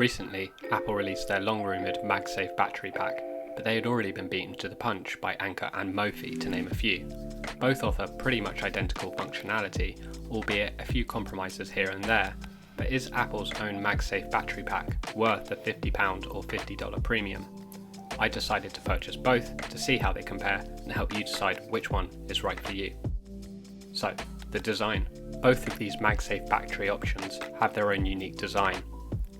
Recently, Apple released their long-rumoured MagSafe Battery Pack, but they had already been beaten to the punch by Anker and Mophie, to name a few. Both offer pretty much identical functionality, albeit a few compromises here and there, but is Apple's own MagSafe Battery Pack worth the £50 or $50 premium? I decided to purchase both to see how they compare and help you decide which one is right for you. So, the design. Both of these MagSafe battery options have their own unique design.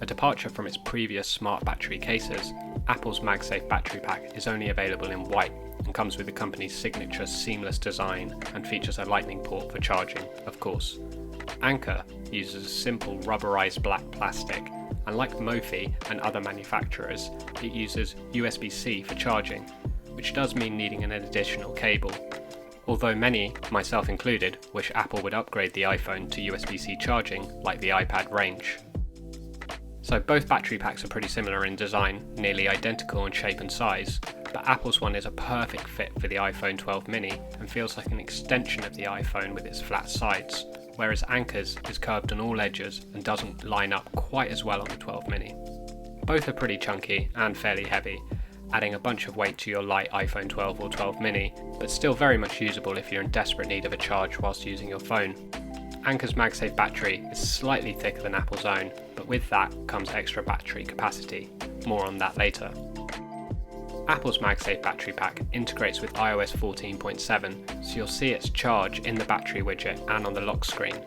A departure from its previous smart battery cases, Apple's MagSafe Battery Pack is only available in white and comes with the company's signature seamless design and features a lightning port for charging, of course. Anker uses a simple rubberized black plastic, and like Mophie and other manufacturers, it uses USB-C for charging, which does mean needing an additional cable. Although many, myself included, wish Apple would upgrade the iPhone to USB-C charging like the iPad range. So both battery packs are pretty similar in design, nearly identical in shape and size, but Apple's one is a perfect fit for the iPhone 12 mini and feels like an extension of the iPhone with its flat sides, whereas Anker's is curved on all edges and doesn't line up quite as well on the 12 mini. Both are pretty chunky and fairly heavy, adding a bunch of weight to your light iPhone 12 or 12 mini, but still very much usable if you're in desperate need of a charge whilst using your phone. Anker's MagSafe battery is slightly thicker than Apple's own, but with that comes extra battery capacity. More on that later. Apple's MagSafe Battery Pack integrates with iOS 14.7, so you'll see its charge in the battery widget and on the lock screen.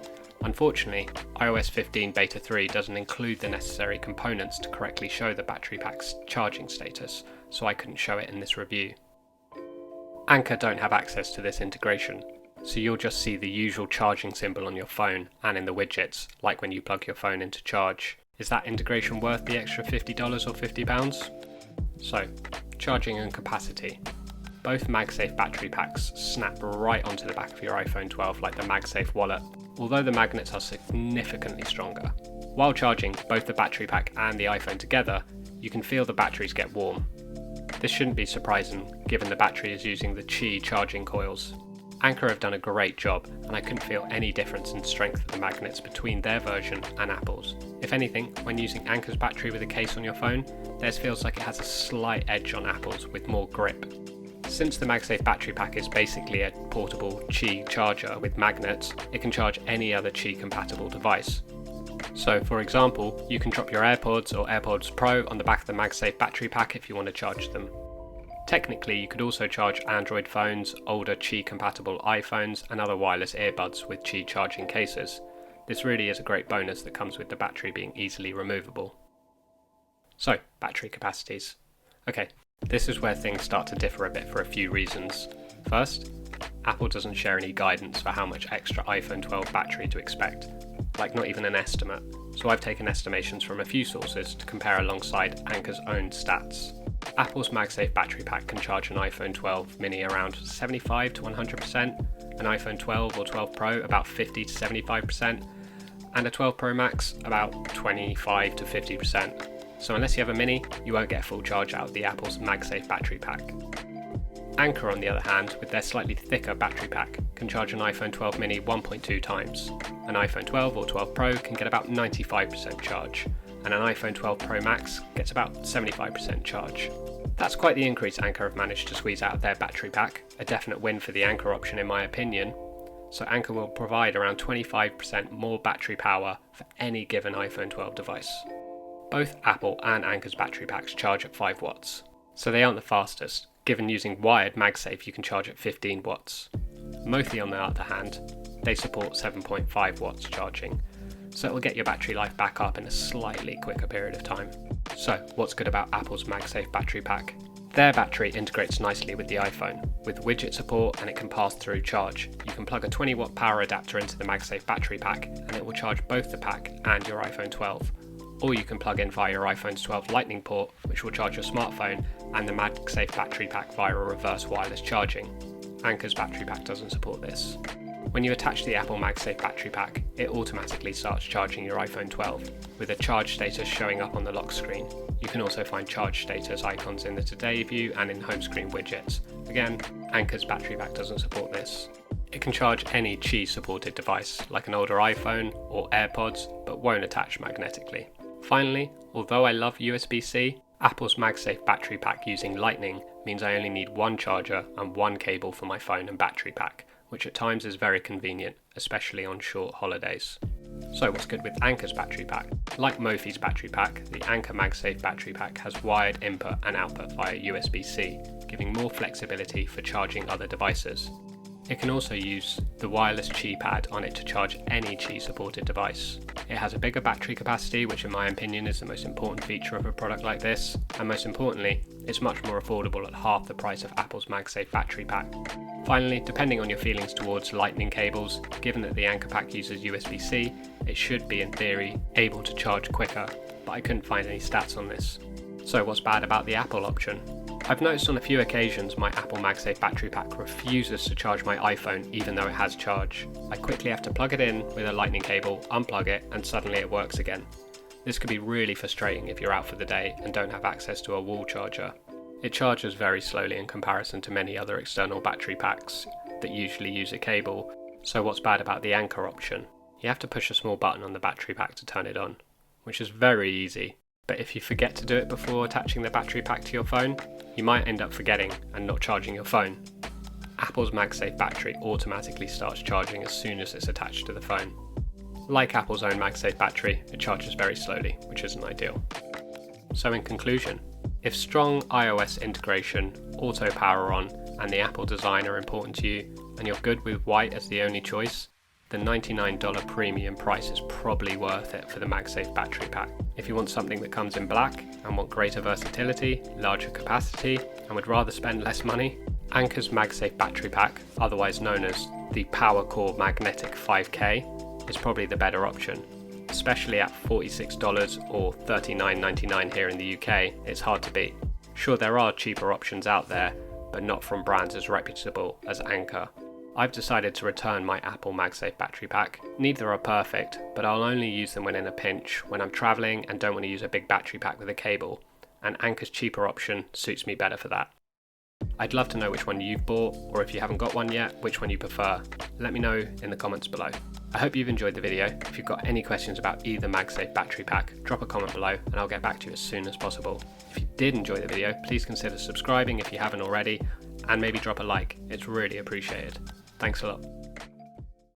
Unfortunately, iOS 15 Beta 3 doesn't include the necessary components to correctly show the battery pack's charging status, so I couldn't show it in this review. Anker don't have access to this integration, so you'll just see the usual charging symbol on your phone and in the widgets, like when you plug your phone into charge. Is that integration worth the extra $50 or £50? So, charging and capacity. Both MagSafe battery packs snap right onto the back of your iPhone 12 like the MagSafe wallet, although the magnets are significantly stronger. While charging both the battery pack and the iPhone together, you can feel the batteries get warm. This shouldn't be surprising given the battery is using the Qi charging coils. Anker have done a great job, and I couldn't feel any difference in strength of the magnets between their version and Apple's. If anything, when using Anker's battery with a case on your phone, theirs feels like it has a slight edge on Apple's with more grip. Since the MagSafe battery pack is basically a portable Qi charger with magnets, it can charge any other Qi compatible device. So for example, you can drop your AirPods or AirPods Pro on the back of the MagSafe battery pack if you want to charge them. Technically, you could also charge Android phones, older Qi-compatible iPhones, and other wireless earbuds with Qi charging cases. This really is a great bonus that comes with the battery being easily removable. So, battery capacities. Okay, this is where things start to differ a bit for a few reasons. First, Apple doesn't share any guidance for how much extra iPhone 12 battery to expect, like not even an estimate, so I've taken estimations from a few sources to compare alongside Anker's own stats. Apple's MagSafe battery pack can charge an iPhone 12 mini around 75 to 100%, an iPhone 12 or 12 Pro about 50 to 75%, and a 12 Pro Max about 25 to 50%. So unless you have a mini, you won't get a full charge out of the Apple's MagSafe battery pack. Anker, on the other hand, with their slightly thicker battery pack, can charge an iPhone 12 mini 1.2 times. An iPhone 12 or 12 Pro can get about 95% charge, and an iPhone 12 Pro Max gets about 75% charge. That's quite the increase Anker have managed to squeeze out of their battery pack, a definite win for the Anker option in my opinion. So Anker will provide around 25% more battery power for any given iPhone 12 device. Both Apple and Anker's battery packs charge at 5 watts, so they aren't the fastest, given using wired MagSafe you can charge at 15 watts. Mophie, on the other hand, they support 7.5 watts charging, so it will get your battery life back up in a slightly quicker period of time. So, what's good about Apple's MagSafe battery pack? Their battery integrates nicely with the iPhone, with widget support, and it can pass through charge. You can plug a 20 watt power adapter into the MagSafe battery pack, and it will charge both the pack and your iPhone 12. Or you can plug in via your iPhone's 12 lightning port, which will charge your smartphone, and the MagSafe battery pack via a reverse wireless charging. Anker's battery pack doesn't support this. When you attach the Apple MagSafe battery pack, it automatically starts charging your iPhone 12, with a charge status showing up on the lock screen. You can also find charge status icons in the Today view and in home screen widgets. Again, Anker's battery pack doesn't support this. It can charge any Qi supported device, like an older iPhone or AirPods, but won't attach magnetically. Finally, although I love USB-C, Apple's MagSafe Battery Pack using Lightning means I only need one charger and one cable for my phone and battery pack, which at times is very convenient, especially on short holidays. So what's good with Anker's battery pack? Like Mophie's battery pack, the Anker MagSafe Battery Pack has wired input and output via USB-C, giving more flexibility for charging other devices. It can also use the wireless Qi pad on it to charge any Qi supported device. It has a bigger battery capacity, which in my opinion is the most important feature of a product like this, and most importantly, it's much more affordable at half the price of Apple's MagSafe Battery Pack. Finally, depending on your feelings towards lightning cables, given that the Anker pack uses USB-C, it should be in theory able to charge quicker, but I couldn't find any stats on this. So what's bad about the Apple option? I've noticed on a few occasions my Apple MagSafe Battery Pack refuses to charge my iPhone even though it has charge. I quickly have to plug it in with a lightning cable, unplug it, and suddenly it works again. This could be really frustrating if you're out for the day and don't have access to a wall charger. It charges very slowly in comparison to many other external battery packs that usually use a cable, so what's bad about the Anker option? You have to push a small button on the battery pack to turn it on, which is very easy, but if you forget to do it before attaching the battery pack to your phone, you might end up forgetting and not charging your phone. Apple's MagSafe battery automatically starts charging as soon as it's attached to the phone. Like Apple's own MagSafe battery, it charges very slowly, which isn't ideal. So in conclusion, if strong iOS integration, auto power on, and the Apple design are important to you, and you're good with white as the only choice, the $99 premium price is probably worth it for the MagSafe battery pack. If you want something that comes in black and want greater versatility, larger capacity, and would rather spend less money, Anker's MagSafe battery pack, otherwise known as the PowerCore Magnetic 5K, is probably the better option. Especially at $46 or $39.99 here in the UK, it's hard to beat. Sure, there are cheaper options out there, but not from brands as reputable as Anker. I've decided to return my Apple MagSafe battery pack. Neither are perfect, but I'll only use them when in a pinch, when I'm travelling and don't want to use a big battery pack with a cable, and Anker's cheaper option suits me better for that. I'd love to know which one you've bought, or if you haven't got one yet, which one you prefer. Let me know in the comments below. I hope you've enjoyed the video. If you've got any questions about either MagSafe battery pack, drop a comment below and I'll get back to you as soon as possible. If you did enjoy the video, please consider subscribing if you haven't already, and maybe drop a like. It's really appreciated. Thanks a lot.